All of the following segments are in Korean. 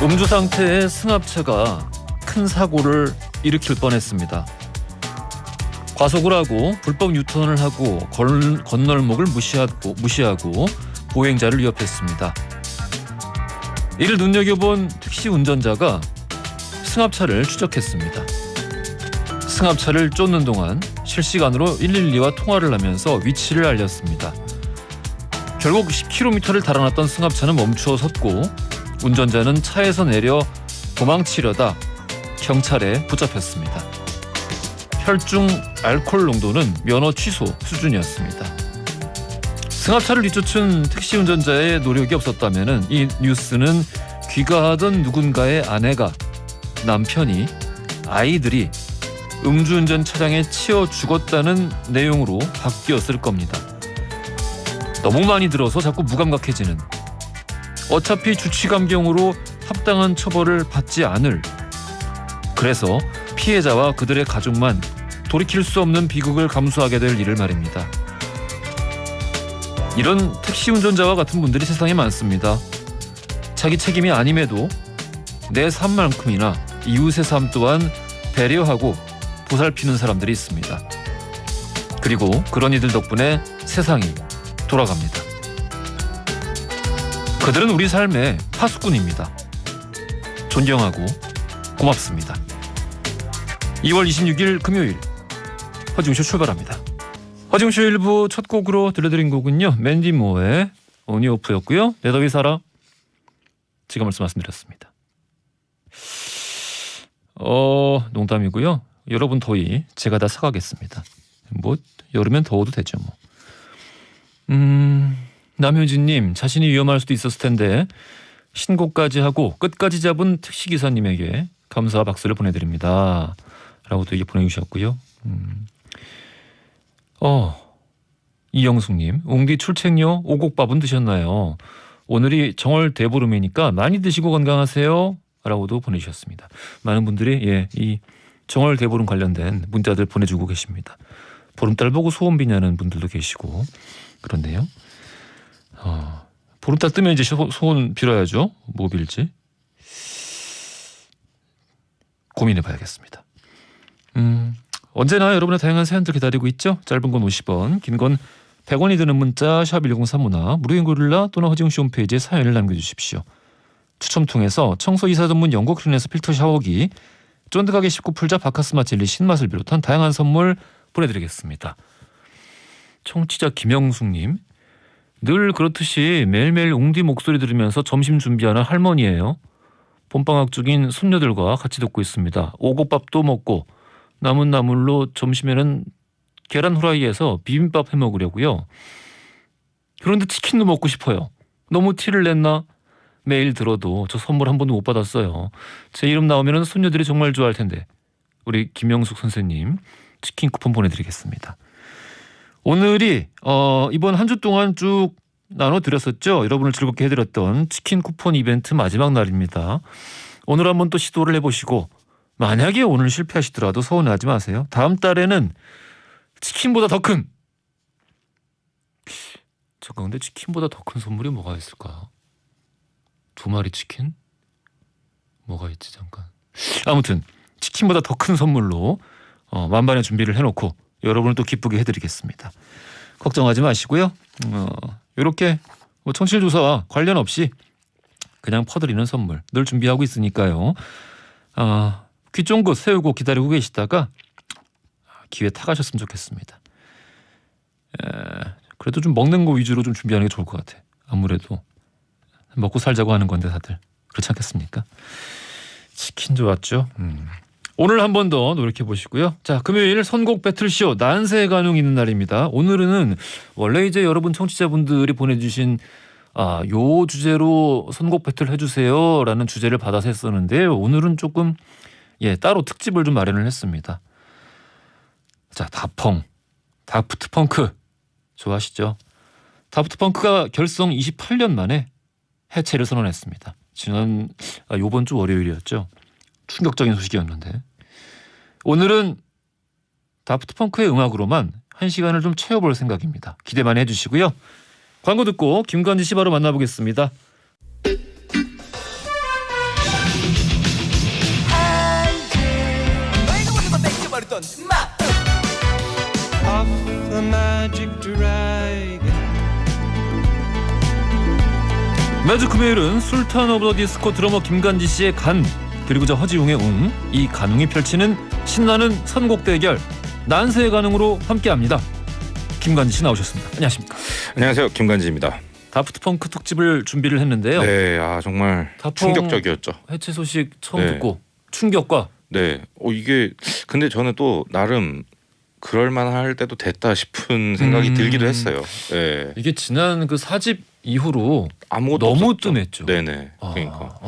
음주 상태의 승합차가 큰 사고를 일으킬 뻔했습니다. 과속을 하고 불법 유턴을 하고 건널목을 무시하고 보행자를 위협했습니다. 이를 눈여겨본 택시 운전자가 승합차를 추적했습니다. 승합차를 쫓는 동안 실시간으로 112와 통화를 하면서 위치를 알렸습니다. 결국 10km를 달아났던 승합차는 멈추어 섰고 운전자는 차에서 내려 도망치려다 경찰에 붙잡혔습니다. 혈중 알코올 농도는 면허 취소 수준이었습니다. 승합차를 뒤쫓은 택시 운전자의 노력이 없었다면 이 뉴스는 귀가하던 누군가의 아내가, 남편이, 아이들이 음주운전 차량에 치여 죽었다는 내용으로 바뀌었을 겁니다. 너무 많이 들어서 자꾸 무감각해지는, 어차피 주치감경으로 합당한 처벌을 받지 않을, 그래서 피해자와 그들의 가족만 돌이킬 수 없는 비극을 감수하게 될 일을 말입니다. 이런 택시 운전자와 같은 분들이 세상에 많습니다. 자기 책임이 아님에도 내 삶만큼이나 이웃의 삶 또한 배려하고 보살피는 사람들이 있습니다. 그리고 그런 이들 덕분에 세상이 돌아갑니다. 그들은 우리 삶의 파수꾼입니다. 존경하고 고맙습니다. 2월 26일 금요일 허지웅쇼 출발합니다. 허지웅쇼 1부 첫 곡으로 들려드린 곡은요, 맨디 모어의 온이오프였고요. 내 더위 살아 제가 말씀드렸습니다. 농담이고요. 여러분 더위 제가 다 사가겠습니다. 뭐 여름엔 더워도 되죠 뭐. 남효진님, 자신이 위험할 수도 있었을 텐데 신고까지 하고 끝까지 잡은 택시기사님에게 감사와 박수를 보내드립니다 라고 또 이게 보내주셨고요. 이영숙님, 웅디 출첵요 오곡밥은 드셨나요? 오늘이 정월 대보름이니까 많이 드시고 건강하세요 라고도 보내주셨습니다. 많은 분들이 이 정월 대보름 관련된 문자들 보내주고 계십니다. 보름달 보고 소원 비냐는 분들도 계시고 그런데요. 보름달 뜨면 이제 소원 빌어야죠. 뭐 빌지? 고민해봐야겠습니다. 언제나 여러분의 다양한 사연들 기다리고 있죠. 짧은 건 50원, 긴 건 100원이 드는 문자 샵 1035나 무료인 고릴라 또는 허지웅씨 홈페이지에 사연을 남겨주십시오. 추첨 통해서 청소이사 전문 영국 크린에서 필터 샤워기, 쫀득하게 씹고 풀자 바카스마 젤리 신맛을 비롯한 다양한 선물 보내드리겠습니다. 청취자 김영숙님, 늘 그렇듯이 매일매일 웅디 목소리 들으면서 점심 준비하는 할머니예요. 봄방학 중인 손녀들과 같이 듣고 있습니다. 오곡밥도 먹고 남은 나물로 점심에는 계란 후라이에서 비빔밥 해먹으려고요. 그런데 치킨도 먹고 싶어요. 너무 티를 냈나? 매일 들어도 저 선물 한 번도 못 받았어요. 제 이름 나오면 손녀들이 정말 좋아할 텐데. 우리 김영숙 선생님 치킨 쿠폰 보내드리겠습니다. 오늘이 이번 한 주 동안 쭉 나눠드렸었죠. 여러분을 즐겁게 해드렸던 치킨 쿠폰 이벤트 마지막 날입니다. 오늘 한번 또 시도를 해보시고 만약에 오늘 실패하시더라도 서운해하지 마세요. 다음 달에는 치킨보다 더 큰, 잠깐 근데 치킨보다 더 큰 선물이 뭐가 있을까? 2마리 치킨? 뭐가 있지 잠깐. 아무튼 치킨보다 더 큰 선물로 만반의 준비를 해놓고 여러분을 또 기쁘게 해드리겠습니다. 걱정하지 마시고요. 이렇게 청취율 조사와 관련 없이 그냥 퍼드리는 선물 늘 준비하고 있으니까요. 귀 쫑긋 세우고 기다리고 계시다가 기회 타가셨으면 좋겠습니다. 그래도 좀 먹는 거 위주로 좀 준비하는 게 좋을 것 같아. 아무래도 먹고 살자고 하는 건데 다들 그렇지 않겠습니까? 치킨 좋았죠. 오늘 한 번 더 노력해 보시고요. 자, 금요일 선곡 배틀쇼 난세 간웅 있는 날입니다. 오늘은 원래 이제 여러분 청취자분들이 보내주신 요 주제로 선곡 배틀 해주세요 라는 주제를 받아서 했었는데 오늘은 조금 따로 특집을 좀 마련을 했습니다. 자, 다프트 펑크 좋아하시죠? 다프트 펑크가 결성 28년 만에 해체를 선언했습니다. 요번 주 월요일이었죠. 충격적인 소식이었는데 오늘은 다프트 펑크의 음악으로만 1시간을 좀 채워볼 생각입니다. 기대 많이 해주시고요. 광고 듣고 김관지 씨 바로 만나보겠습니다. Off the magic dragon. 매주 금요일은 술탄 오브 더 디스코 드러머 김간지 씨의 간, 그리고 저 허지웅의 웅, 이 간웅이 펼치는 신나는 선곡 대결 난세의 간웅으로 함께합니다. 김간지 씨 나오셨습니다. 안녕하십니까? 안녕하세요, 김간지입니다. 다프트 펑크 특집을 준비를 했는데요. 네, 정말 다펑 충격적이었죠. 해체 소식 처음 네. 듣고 충격과 네, 이게 근데 저는 또 나름 그럴만할 때도 됐다 싶은 생각이 들기도 했어요. 네, 이게 지난 그 4집 이후로 아무것도 너무 없었죠. 뜸했죠. 네네. 그러니까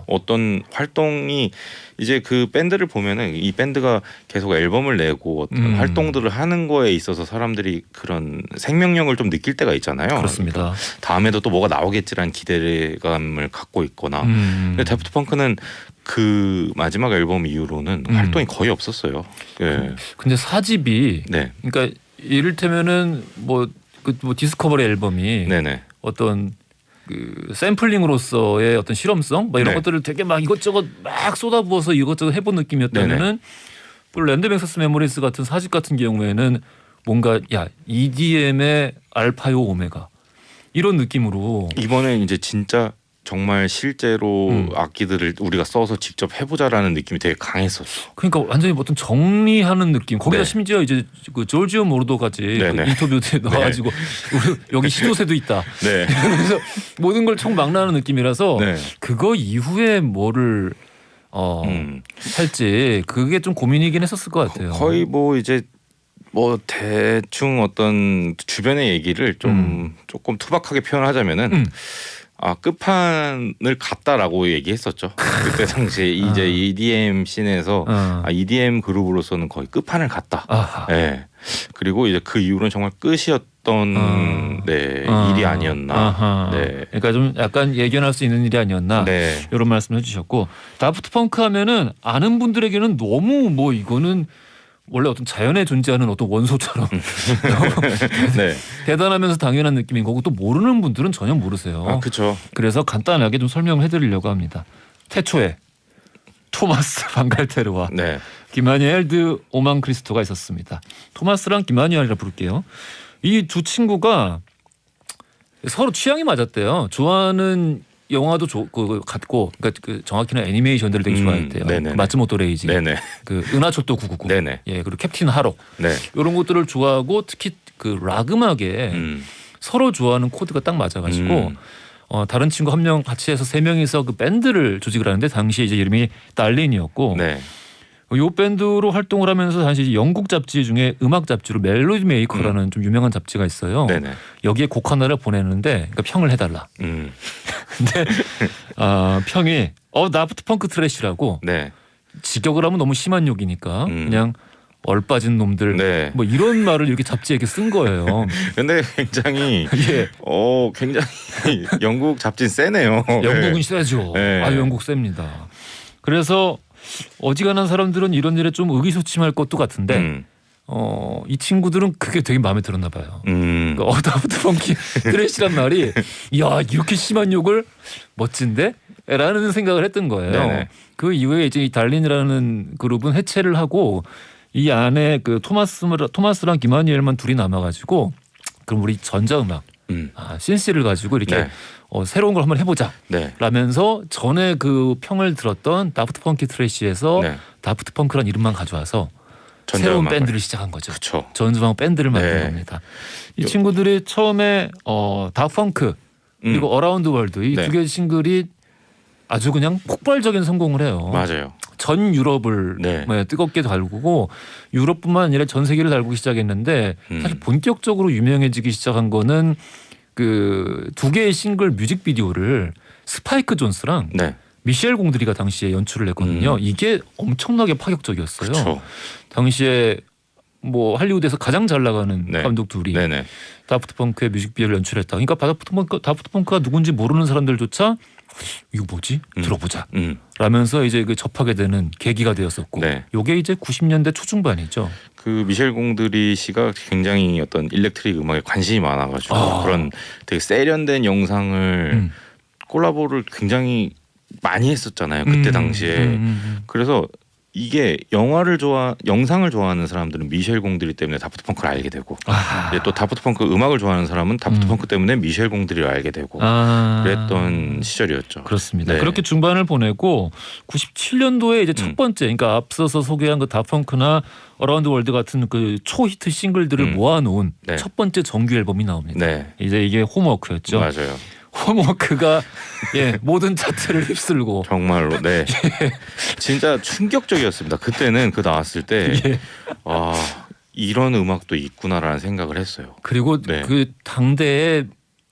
어떤 활동이 이제 그 밴드를 보면은 이 밴드가 계속 앨범을 내고 어떤 활동들을 하는 거에 있어서 사람들이 그런 생명력을 좀 느낄 때가 있잖아요. 그렇습니다. 그러니까 다음에도 또 뭐가 나오겠지라는 기대감을 갖고 있거나. 근데 데프트 펑크는 그 마지막 앨범 이후로는 활동이 거의 없었어요. 네. 근데 4집이 네. 그러니까 이를테면은 뭐 디스커버리 앨범이 네네. 어떤 그 샘플링으로서의 어떤 실험성 뭐 이런 네. 것들을 되게 막 이것저것 막 쏟아부어서 이것저것 해본 느낌이었다면은 또 랜드맥서스 메모리스 같은 4집 같은 경우에는 뭔가 EDM의 알파요 오메가 이런 느낌으로 이번에 이제 진짜 정말 실제로 악기들을 우리가 써서 직접 해보자라는 느낌이 되게 강했었어. 그러니까 완전히 어떤 정리하는 느낌. 거기다 네. 심지어 이제 그 조지오 모르도까지 그 네네. 인터뷰에 넣어가지고 우리 여기 시조새도 있다. 네. 그래서 모든 걸 총망라하는 느낌이라서 네. 그거 이후에 뭐를 할지 그게 좀 고민이긴 했었을 것 같아요. 거의 뭐 이제 뭐 대충 어떤 주변의 얘기를 좀 조금 투박하게 표현하자면은 끝판을 갔다라고 얘기했었죠. 그때 당시에 이제 EDM 씬에서 EDM 그룹으로서는 거의 끝판을 갔다. 네. 그리고 이제 그 이후로는 정말 끝이었던 일이 아니었나. 네. 그러니까 좀 약간 예견할 수 있는 일이 아니었나. 네. 이런 말씀을 해주셨고 다프트 펑크 하면은 아는 분들에게는 너무 뭐 이거는 원래 어떤 자연에 존재하는 어떤 원소처럼 네. 대단하면서 당연한 느낌인 거고 또 모르는 분들은 전혀 모르세요. 그렇죠. 그래서 간단하게 좀 설명을 해드리려고 합니다. 태초에 토마스 방갈테르와 네. 기마니엘 드 오만 크리스토가 있었습니다. 토마스랑 기마니엘이라 부를게요. 이 두 친구가 서로 취향이 맞았대요. 좋아하는 영화도 같고, 그러니까 그 정확히는 애니메이션들을 되게 좋아했대요. 그 마츠모토 레이지, 네네. 그 은하철도 999, 네네. 예, 그리고 캡틴 하록, 네. 이런 것들을 좋아하고 특히 그 락 음악에 서로 좋아하는 코드가 딱 맞아가지고 다른 친구 한 명 같이 해서 3명이서 그 밴드를 조직을 하는데 당시에 이제 이름이 달린이었고. 네. 이 밴드로 활동을 하면서 당시 영국 잡지 중에 음악 잡지로 멜로디 메이커라는 좀 유명한 잡지가 있어요. 네네. 여기에 곡 하나를 보내는데 그러니까 평을 해달라. 근데 평이 다프트 펑크 트래쉬라고 네. 직역을 하면 너무 심한 욕이니까 그냥 얼빠진 놈들 네. 뭐 이런 말을 이렇게 잡지에 이렇게 쓴 거예요. 근데 굉장히 예. 굉장히 영국 잡지 세네요. 영국은 세죠. 네. 영국 셉니다. 그래서 어지간한 사람들은 이런 일에 좀 의기소침할 것도 같은데 이 친구들은 그게 되게 마음에 들었나 봐요. 그러니까 다프트 펑키 트래쉬란 말이 야 이렇게 심한 욕을 멋진데? 라는 생각을 했던 거예요. 네네. 그 이후에 이제 이 달린이라는 그룹은 해체를 하고 이 안에 그 토마스랑 기마니엘만 둘이 남아가지고 그럼 우리 전자음악 신시를 가지고 이렇게 네. 새로운 걸 한번 해보자. 네. 라면서 전에 그 평을 들었던 다프트 펑키 트래쉬에서 네. 다프트 펑크란 이름만 가져와서 새로운 밴드를 시작한 거죠. 그쵸. 전주방 밴드를 만든 네. 겁니다. 이 친구들이 처음에 다펑크 그리고 어라운드 월드 이 네. 두 개의 싱글이 아주 그냥 폭발적인 성공을 해요. 맞아요. 전 유럽을 네. 뜨겁게 달구고 유럽뿐만 아니라 전 세계를 달구기 시작했는데 사실 본격적으로 유명해지기 시작한 거는 그 두 개의 싱글 뮤직비디오를 스파이크 존스랑 네. 미셸 공드리가 당시에 연출을 했거든요. 이게 엄청나게 파격적이었어요. 그쵸. 당시에 뭐 할리우드에서 가장 잘 나가는 네. 감독 둘이 네네. 다프트 펑크의 뮤직비디오를 연출했다. 그러니까 다프트 펑크가 누군지 모르는 사람들조차 이거 뭐지? 들어보자. 라면서 이제 그 접하게 되는 계기가 되었었고, 네. 요게 이제 90년대 초중반이죠. 그 미셸 공드리 씨가 굉장히 어떤 일렉트릭 음악에 관심이 많아가지고 그런 되게 세련된 영상을 콜라보를 굉장히 많이 했었잖아요. 그때 당시에. 그래서 이게 영상을 좋아하는 사람들은 미셸 공드리 때문에 다프트 펑크를 알게 되고 이제 또 다프트 펑크 음악을 좋아하는 사람은 다프트 펑크 때문에 미셸 공드리를 알게 되고 그랬던 시절이었죠. 그렇습니다. 네. 그렇게 중반을 보내고 97년도에 이제 첫 번째, 그러니까 앞서서 소개한 그 다프트 펑크나 어라운드 월드 같은 그 초히트 싱글들을 모아놓은 네. 첫 번째 정규 앨범이 나옵니다. 네. 이제 이게 홈워크였죠. 맞아요. 홈워크가 모든 차트를 휩쓸고 정말로 네. 진짜 충격적이었습니다. 그때는 그 나왔을 때 아, 이런 음악도 있구나라는 생각을 했어요. 그리고 네. 그 당대에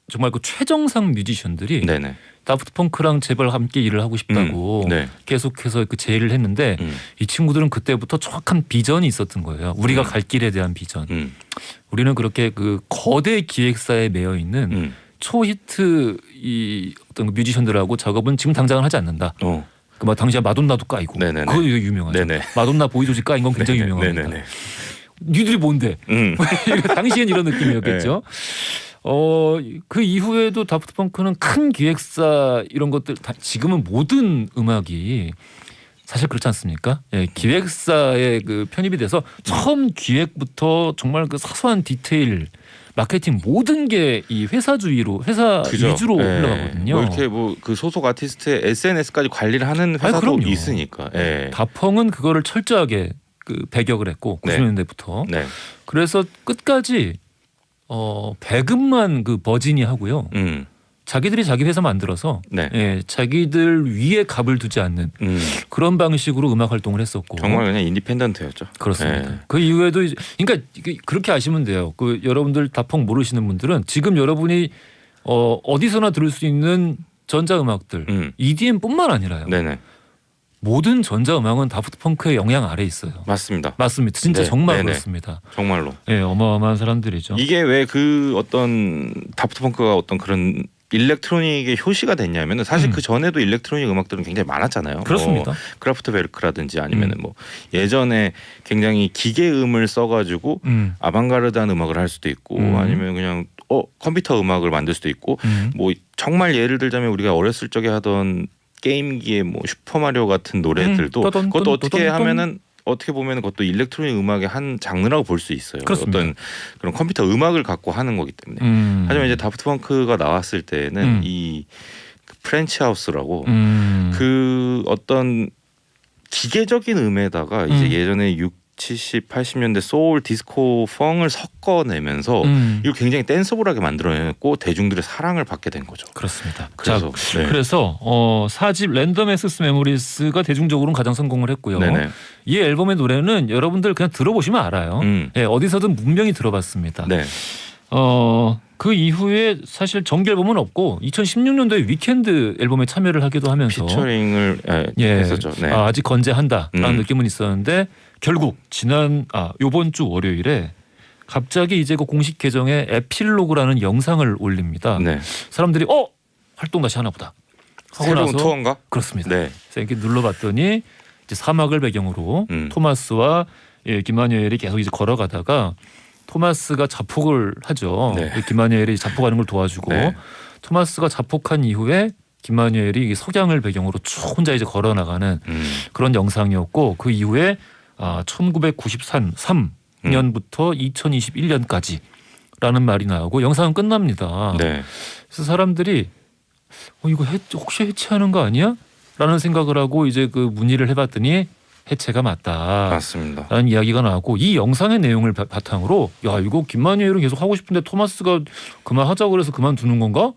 정말 그 최정상 뮤지션들이 네네. 다프트 펑크랑 제발 함께 일을 하고 싶다고 네. 계속해서 그 제의를 했는데 이 친구들은 그때부터 정확한 비전이 있었던 거예요. 우리가 갈 길에 대한 비전. 우리는 그렇게 그 거대 기획사에 매여 있는 초히트 이 어떤 뮤지션들하고 작업은 지금 당장은 하지 않는다. 그 막 당시에 마돈나도 까이고 네네네. 그거 되게 유명하죠. 네네. 마돈나 보이조지 까인 건 굉장히 네네. 유명합니다. 네네네. 니들이 뭔데? 당시엔 이런 느낌이었겠죠. 그 이후에도 다프트 펑크는 큰 기획사 이런 것들 지금은 모든 음악이 사실 그렇지 않습니까? 예, 기획사에 그 편입이 돼서 처음 기획부터 정말 그 사소한 디테일, 마케팅 모든 게 이 회사주의로 회사 그죠. 위주로 네. 흘러가거든요. 뭐 이렇게 뭐 그 소속 아티스트의 SNS까지 관리를 하는 회사도 그럼요. 있으니까. 네. 다펑은 그거를 철저하게 그 배격을 했고 네. 90년대부터. 네. 그래서 끝까지 배급만 그 버진이 하고요. 자기들이 자기 회사 만들어서 네. 예, 자기들 위에 갑을 두지 않는 그런 방식으로 음악 활동을 했었고 정말 그냥 인디펜던트였죠. 그렇습니다. 네. 그 이후에도 이제 그러니까 그렇게 아시면 돼요. 그 여러분들 다펑 모르시는 분들은 지금 여러분이 어디서나 들을 수 있는 전자음악들 EDM뿐만 아니라요. 네네. 모든 전자음악은 다프트 펑크의 영향 아래 있어요. 맞습니다. 맞습니다. 진짜 네, 정말 네네. 그렇습니다. 정말로. 예, 어마어마한 사람들이죠. 이게 왜 그 어떤 다프트 펑크가 어떤 그런 일렉트로닉의 효시가 됐냐면은 사실 그 전에도 일렉트로닉 음악들은 굉장히 많았잖아요. 그렇습니다. 뭐 크라프트베르크라든지 아니면은 뭐 예전에 굉장히 기계음을 써가지고 아방가르드한 음악을 할 수도 있고 아니면 그냥 컴퓨터 음악을 만들 수도 있고 뭐 정말 예를 들자면 우리가 어렸을 적에 하던 게임기의 뭐 슈퍼마리오 같은 노래들도 그것도 어떻게 하면은 어떻게 보면 그것도 일렉트로닉 음악의 한 장르라고 볼 수 있어요. 그렇습니다. 어떤 그런 컴퓨터 음악을 갖고 하는 거기 때문에. 하지만 이제 다프트 펑크가 나왔을 때는 이 프렌치 하우스라고 그 어떤 기계적인 음에다가 이제 예전에 70, 80년대 소울, 디스코, 펑을 섞어내면서 이걸 굉장히 댄서블하게 만들어냈고 대중들의 사랑을 받게 된 거죠. 그렇습니다. 그래서 자, 그래서 4집 랜덤 액세스 메모리스가 대중적으로는 가장 성공을 했고요. 네네. 이 앨범의 노래는 여러분들 그냥 들어보시면 알아요. 예, 어디서든 분명히 들어봤습니다. 네. 그 이후에 사실 정규 앨범은 없고 2016년도에 위켄드 앨범에 참여를 하기도 하면서 피처링을 했었죠. 네. 아직 건재한다라는 느낌은 있었는데 결국 요번 주 월요일에 갑자기 이제 그 공식 계정에 에필로그라는 영상을 올립니다. 네. 사람들이 활동 다시 하나 보다 하고 새로운 나서 투어인가? 그렇습니다. 네. 그래서 이렇게 눌러봤더니 이제 사막을 배경으로 토마스와 김마누엘이 계속 이제 걸어가다가 토마스가 자폭을 하죠. 네. 김마누엘이 자폭하는 걸 도와주고 네. 토마스가 자폭한 이후에 김마누엘이 석양을 배경으로 쭉 혼자 이제 걸어나가는 그런 영상이었고 그 이후에 1993년부터 2021년까지라는 말이 나오고 영상은 끝납니다. 네. 그래서 사람들이 이거 혹시 해체하는 거 아니야? 라는 생각을 하고 이제 그 문의를 해봤더니 해체가 맞다. 맞습니다. 라는 이야기가 나왔고 이 영상의 내용을 바탕으로 이거 김마누엘은 계속 하고 싶은데 토마스가 그만하자고 그래서 그만두는 건가?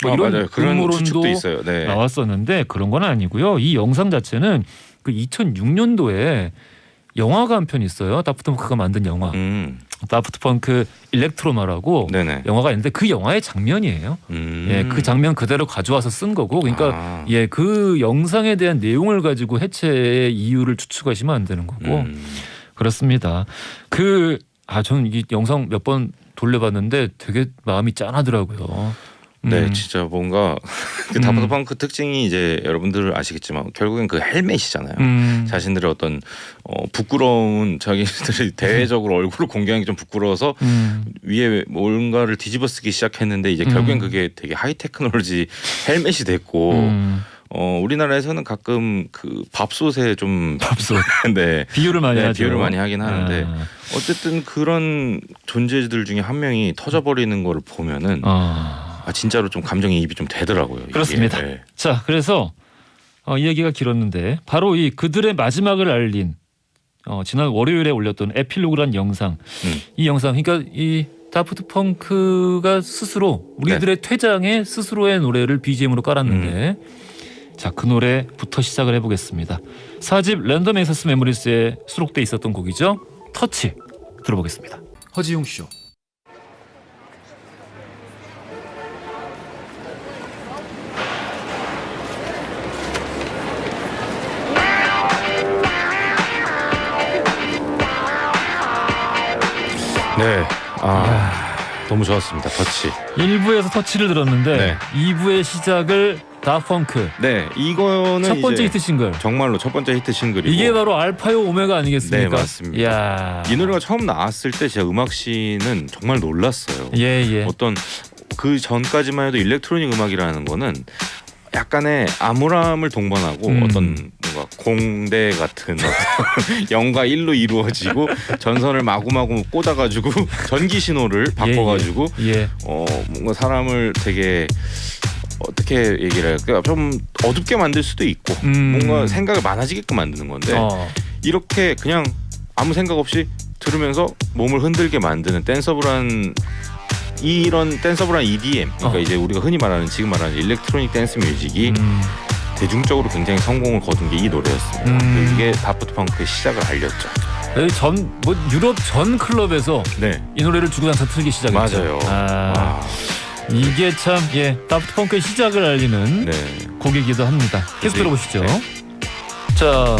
뭐 이런 맞아요. 그런 음모론도 추측도 있어요. 네. 나왔었는데 그런 건 아니고요. 이 영상 자체는 그 2006년도에 영화가 한 편 있어요. 다프트 펑크가 만든 영화. 다프트 펑크 일렉트로마라고 네네. 영화가 있는데 그 영화의 장면이에요. 예, 그 장면 그대로 가져와서 쓴 거고, 그러니까 그 영상에 대한 내용을 가지고 해체의 이유를 추측하시면 안 되는 거고 그렇습니다. 저는 이 영상 몇 번 돌려봤는데 되게 마음이 짠하더라고요. 네, 진짜 뭔가 그 다프트 펑크 특징이 이제 여러분들 아시겠지만 결국엔 그 헬멧이잖아요. 자신들의 어떤 부끄러운 자기들이 대외적으로 얼굴을 공개하는 게 좀 부끄러워서 위에 뭔가를 뒤집어 쓰기 시작했는데 이제 결국엔 그게 되게 하이 테크놀로지 헬멧이 됐고 우리나라에서는 가끔 그 밥솥에 좀 밥솥 네. 비유를 많이 하죠. 비유를 많이 하긴 하는데 어쨌든 그런 존재들 중에 한 명이 터져버리는 걸 보면은 진짜로 좀 감정이입이 좀 되더라고요. 이게. 그렇습니다. 네. 자, 그래서 이 얘기가 길었는데 바로 이 그들의 마지막을 알린 지난 월요일에 올렸던 에필로그란 영상. 이 영상, 그러니까 이 다프트 펑크가 스스로 우리들의 퇴장에 스스로의 노래를 BGM으로 깔았는데 자, 그 노래부터 시작을 해보겠습니다. 4집 랜덤 액세스 메모리스에 수록돼 있었던 곡이죠. 터치 들어보겠습니다. 허지용 쇼. 네. 너무 좋았습니다. 터치. 1부에서 터치를 들었는데 네. 2부의 시작을 다펑크. 네, 이거는 첫 번째 이제 히트 싱글. 정말로 첫 번째 히트 싱글이고 이게 바로 알파요 오메가 아니겠습니까? 네, 맞습니다. 이야. 이 노래가 처음 나왔을 때 제가 음악씬은 정말 놀랐어요. 예. 어떤 그 전까지만 해도 일렉트로닉 음악이라는 거는 약간의 암울함을 동반하고 어떤 뭔가 공대 같은 어떤 0과 1로 이루어지고 전선을 마구마구 꽂아가지고 전기 신호를 바꿔가지고 뭔가 사람을 되게 어떻게 얘기를 할까 좀 어둡게 만들 수도 있고 뭔가 생각을 많아지게끔 만드는 건데 이렇게 그냥 아무 생각 없이 들으면서 몸을 흔들게 만드는 댄서블한 이런 댄서블한 EDM 그러니까 이제 우리가 흔히 말하는 지금 말하는 일렉트로닉 댄스 뮤직이 대중적으로 굉장히 성공을 거둔 게 이 노래였습니다. 이게 다프트 펑크의 시작을 알렸죠. 유럽 전 클럽에서 이 노래를 주구장창 틀기 시작했죠. 맞아요. 이게 참 다프트 펑크의 시작을 알리는 곡이기도 합니다. 계속 들어보시죠. 자,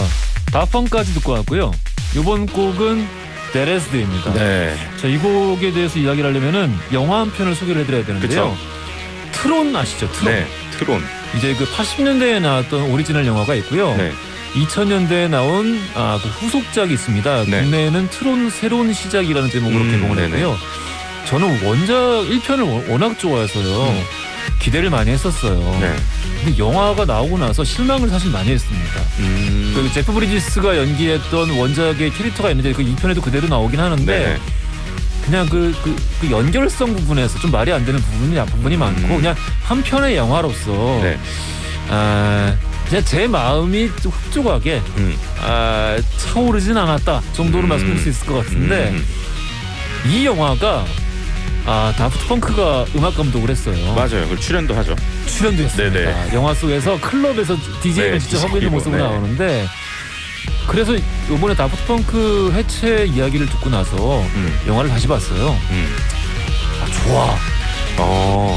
다펑까지 듣고 왔고요. 이번 곡은 데레스드입니다. 자, 이 곡에 대해서 이야기를 하려면은 영화 한 편을 소개를 해드려야 되는데요. 그쵸? 트론 아시죠? 트론. 네, 트론. 이제 그 80년대에 나왔던 오리지널 영화가 있고요. 2000년대에 나온 그 후속작이 있습니다. 국내에는 트론 새로운 시작이라는 제목으로 개봉을 했고요. 저는 원작 1편을 워낙 좋아해서요. 기대를 많이 했었어요. 근데 영화가 나오고 나서 실망을 사실 많이 했습니다. 그 제프 브리지스가 연기했던 원작의 캐릭터가 있는데 그 2편에도 그대로 나오긴 하는데 그냥 그 연결성 부분에서 좀 말이 안 되는 부분이 많고 그냥 한 편의 영화로서 그냥 제 마음이 좀 흡족하게 차오르진 않았다 정도로 말씀드릴 수 있을 것 같은데 이 영화가 다프트 펑크가 음악 감독을 했어요. 맞아요. 그 출연도 하죠. 출연도 했습니다. 영화 속에서 클럽에서 DJ를 직접 하고 있는 모습으로 나오는데 그래서 이번에 다프트 펑크 해체 이야기를 듣고 나서 영화를 다시 봤어요. 좋아.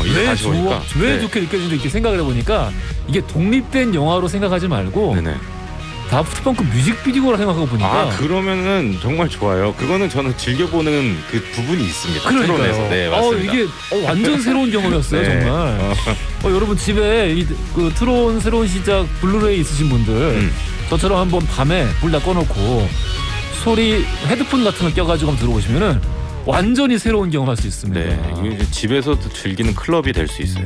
이제 다시 보니까 왜 좋게 느껴지는지 이렇게 생각을 해보니까 이게 독립된 영화로 생각하지 말고 다프트 펑크 뮤직비디오라 생각하고 보니까 그러면은 정말 좋아요. 그거는 저는 즐겨보는 그 부분이 있습니다. 트론에서. 네, 맞습니다. 이게 완전 새로운 경험이었어요. 정말. 여러분 집에 그 트론 새로운 시작 블루레이 있으신 분들 저처럼 한번 밤에 불 다 꺼놓고 소리 헤드폰 같은 거 껴가지고 한번 들어보시면은 완전히 새로운 경험할 수 있습니다. 이게 집에서도 즐기는 클럽이 될 수 있어요.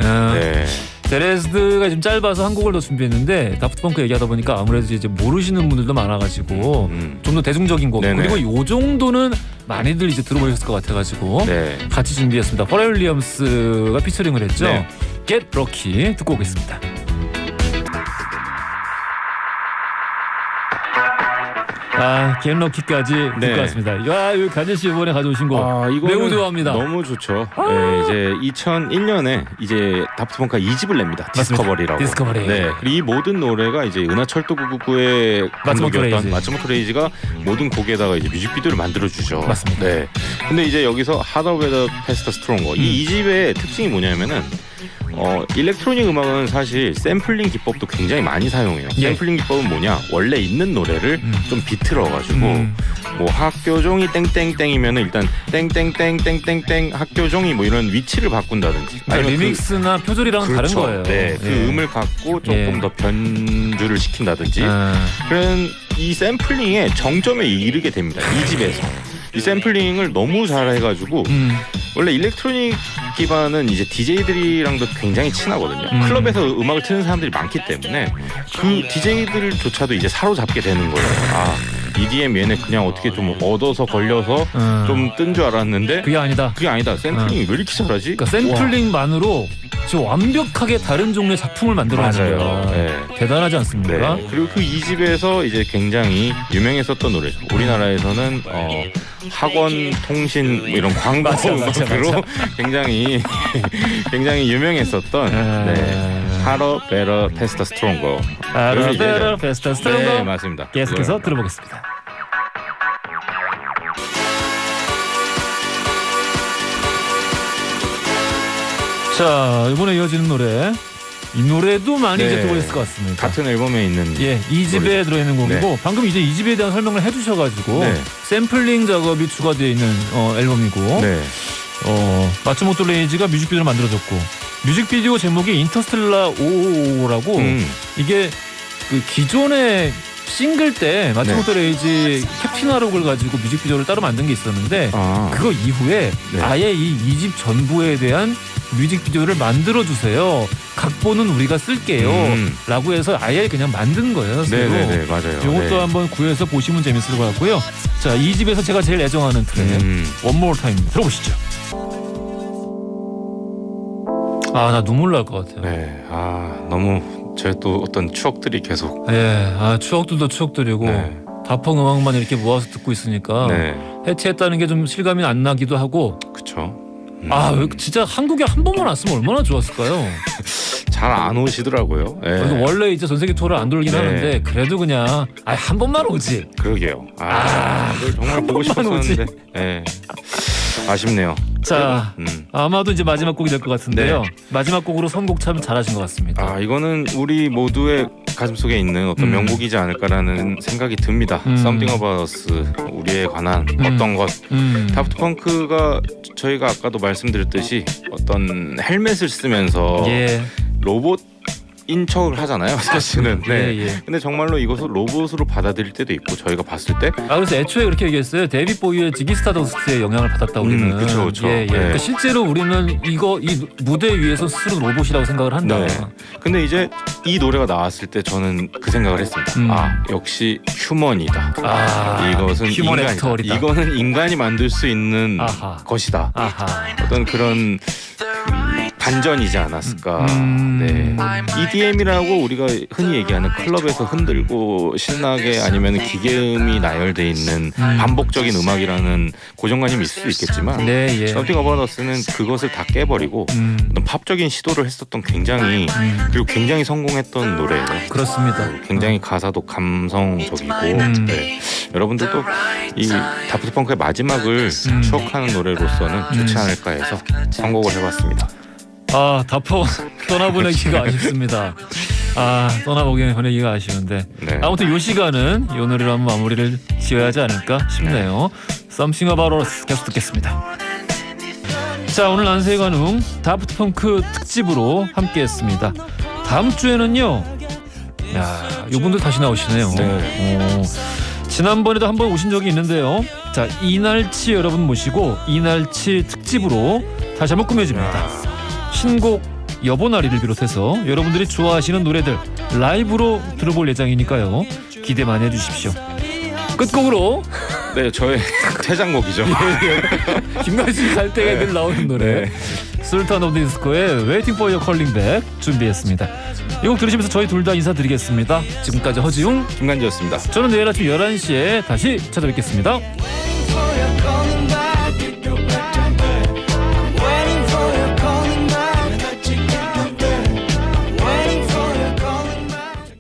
데레스드가 좀 짧아서 한 곡을 더 준비했는데 다프트 펑크 얘기하다 보니까 아무래도 이제 모르시는 분들도 많아가지고 좀 더 대중적인 곡 그리고 요 정도는 많이들 이제 들어보셨을 것 같아가지고 같이 준비했습니다. 퍼렐 윌리엄스가 피처링을 했죠. Get Lucky 듣고 오겠습니다. Get Lucky까지 듣고 왔습니다. 여기 가진 씨 이번에 가져오신 거 매우 좋아합니다. 너무 좋죠. 이제 2001년에 이제 다프트 펑크가 2집을 냅니다. 디스커버리라고. 디스커버리. 그리고 이 모든 노래가 이제 은하철도 999의 감독이었던 마츠모토 레이지가 모든 곡에다가 이제 뮤직비디오를 만들어 주죠. 맞습니다. 근데 이제 여기서 하더 웨더 페스터 스트롱거 이 2집의 특징이 뭐냐면은 일렉트로닉 음악은 사실 샘플링 기법도 굉장히 많이 사용해요. 샘플링 기법은 뭐냐? 원래 있는 노래를 좀 비틀어가지고 뭐 학교종이 땡땡땡이면 일단 땡땡땡땡땡땡 학교종이 뭐 이런 위치를 바꾼다든지 리믹스나 표절이랑은 다른 거예요. 그 음을 갖고 조금 더 변주를 시킨다든지 그런 이 샘플링의 정점에 이르게 됩니다. 이 집에서. 이 샘플링을 너무 잘해가지고 원래 일렉트로닉 기반은 이제 DJ들이랑도 굉장히 친하거든요. 클럽에서 음악을 트는 사람들이 많기 때문에 그 DJ들조차도 이제 사로잡게 되는 거예요. 아, EDM 얘네 그냥 어떻게 좀 얻어서 걸려서 좀 뜬 줄 알았는데 그게 아니다. 그게 아니다. 샘플링이 왜 이렇게 잘하지? 그러니까 샘플링만으로 지금 완벽하게 다른 종류의 작품을 만들어내는 거예요. 네. 대단하지 않습니까? 네. 그리고 그 2집에서 이제 굉장히 유명했었던 노래죠. 우리나라에서는 학원 통신 이런 광고 음악으로 굉장히 유명했었던 Harder, Better, Faster, Stronger. Harder, Better, Faster, Stronger. 네, 맞습니다. 계속해서 들어보겠습니다. 자, 이번에 이어지는 노래, 이 노래도 많이 이제 들어있을 것 같습니다. 같은 앨범에 있는 2집에 들어있는 곡이고 방금 이제 2집에 대한 설명을 해주셔가지고 샘플링 작업이 추가되어 있는 앨범이고 마츠모토 레이지가 뮤직비디오를 만들어줬고 뮤직비디오 제목이 인터스텔라 555라고 이게 그 기존의 싱글 때 마츠모토 레이지 캡틴 하록을 가지고 뮤직비디오를 따로 만든 게 있었는데 그거 이후에 아예 이 2집 전부에 대한 뮤직비디오를 만들어주세요. 각본은 우리가 쓸게요. 라고 해서 아예 그냥 만든 거예요. 네네네, 맞아요. 이것도 한번 구해서 보시면 재밌을 것 같고요. 자, 2집에서 제가 제일 애정하는 트랙 One More Time 들어보시죠. 아, 나 눈물 날 것 같아요. 네, 너무 제 또 어떤 추억들이 계속. 추억들도 추억들이고 다펑 음악만 이렇게 모아서 듣고 있으니까 해체했다는 게 좀 실감이 안 나기도 하고. 그렇죠. 진짜 한국에 한 번만 왔으면 얼마나 좋았을까요? 잘 안 오시더라고요. 원래 이제 전 세계 투어를 안 돌긴 하는데 그래도 그냥 한 번만 오지. 그러게요. 이걸 정말 보고 싶었었는데. 아쉽네요. 자, 아마도 이제 마지막 곡이 될 것 같은데요. 마지막 곡으로 선곡 참 잘하신 것 같습니다. 이거는 우리 모두의 가슴속에 있는 어떤 명곡이지 않을까라는 생각이 듭니다. Something About Us, 우리에 관한 어떤 것. 다프트 펑크가 저희가 아까도 말씀드렸듯이 어떤 헬멧을 쓰면서 로봇인 척을 하잖아요, 사실은. 근데 정말로 이것을 로봇으로 받아들일 때도 있고 저희가 봤을 때. 그래서 애초에 그렇게 얘기했어요. 데이빗 보이의 지기 스타더스트의 영향을 받았다 우리는. 그렇죠. 그러니까 실제로 우리는 이 무대 위에서 스스로 로봇이라고 생각을 한다. 근데 이제 이 노래가 나왔을 때 저는 그 생각을 했습니다. 역시 휴먼이다. 이것은 휴먼 액터리다. 이거는 인간이 만들 수 있는 것이다. 어떤 그런 반전이지 않았을까. EDM이라고 우리가 흔히 얘기하는 클럽에서 흔들고 신나게 아니면 기계음이 나열돼 있는 반복적인 음악이라는 고정관념이 있을 수 있겠지만 Something About Us는 그것을 다 깨버리고 어떤 팝적인 시도를 했었던 굉장히 그리고 굉장히 성공했던 노래예요. 그렇습니다. 굉장히 가사도 감성적이고 여러분들도 이 다프트 펑크의 마지막을 추억하는 노래로서는 좋지 않을까 해서 선곡을 해봤습니다. 다펑 떠나보내기가 아쉽습니다. 떠나보내기가 아쉬운데 아무튼 이 시간은 이 노래로 한번 마무리를 지어야 하지 않을까 싶네요. Something About Us 계속 듣겠습니다. 자, 오늘 안세관웅 다프트 펑크 특집으로 함께했습니다. 다음 주에는요, 이분들 다시 나오시네요. 지난번에도 한번 오신 적이 있는데요. 자, 이날치 여러분 모시고 이날치 특집으로 다시 한번 꾸며집니다. 신곡 여보나리를 비롯해서 여러분들이 좋아하시는 노래들 라이브로 들어볼 예정이니까요. 기대 많이 해주십시오. 끝곡으로 저의 퇴장곡이죠. 김관식 갈 때가 늘 나오는 노래 술탄 오브 디스코의 Waiting for Your Calling Back 준비했습니다. 이 곡 들으시면서 저희 둘 다 인사드리겠습니다. 지금까지 허지웅, 김간지였습니다. 저는 내일 아침 11시에 다시 찾아뵙겠습니다.